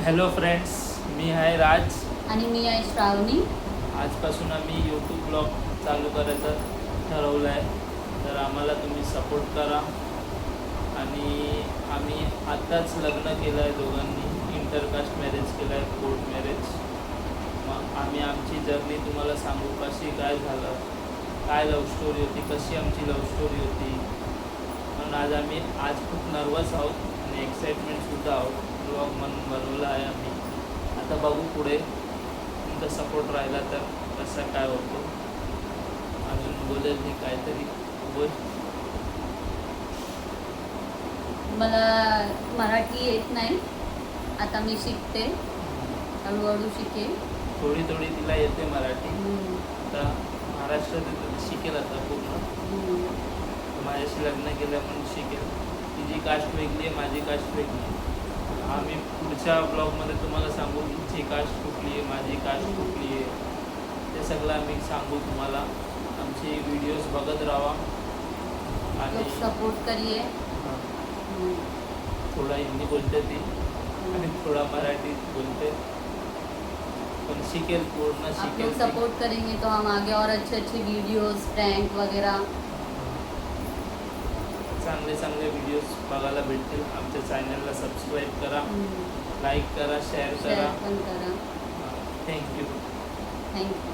Hello friends, मी आहे राज आणि मी आहे श्रावणी. आजपासून आम्ही यूट्यूब ब्लॉग चालू करायचं ठरवलं आहे. तर आम्हाला तुम्ही सपोर्ट करा. आणि आम्ही आत्ताच लग्न केलं आहे, दोघांनी इंटरकास्ट मॅरेज केलं आहे, कोर्ट मॅरेज. मग आम्ही आमची जर्नी तुम्हाला सांगू, कशी काय झालं, काय लव्ह स्टोरी होती, कशी आमची लव्ह स्टोरी होती. म्हणून आज खूप नर्वस आहोत आणि एक्साइटमेंटसुद्धा आहोत. ब्लॉग म्हणून बनवला आहे आम्ही. आता बघू पुढे तुमचा सपोर्ट राहिला तर कसा काय होतो. अजून बोलेल मी काहीतरी बोल. मला मराठी येत नाही, आता मी शिकते, हळूहळू शिकेल. थोडी थोडी तिला येते मराठी. आता महाराष्ट्रात शिकेल आता पूर्ण. माझ्याशी लग्न केलं म्हणून शिकेल. तिची कास्ट वेगळी आहे, माझी कास्ट वेगळी आहे. आम्ही पुढच्या ब्लॉगमध्ये तुम्हाला सांगू तिची कास्ट कुठली आहे, माझी कास्ट कुठली आहे, ते सगळं आम्ही सांगू तुम्हाला. आमचे व्हिडिओज बघत राहा आणि सपोर्ट करिए. थोडा हिंदी बोलते ती आणि थोडा मराठी बोलते, पण शिकेल, पूर्ण आप शिकेल. लोग सपोर्ट करेंगे तो हम आगे और अच्छे अच्छे वीडियोस, प्रैंक वगैरह चांगले चांगले व्हिडिओज बघायला भेटतील. आमच्या चॅनलला सबस्क्राईब करा, लाईक करा, शेअर करा. पण करा. थँक्यू. थँक्यू.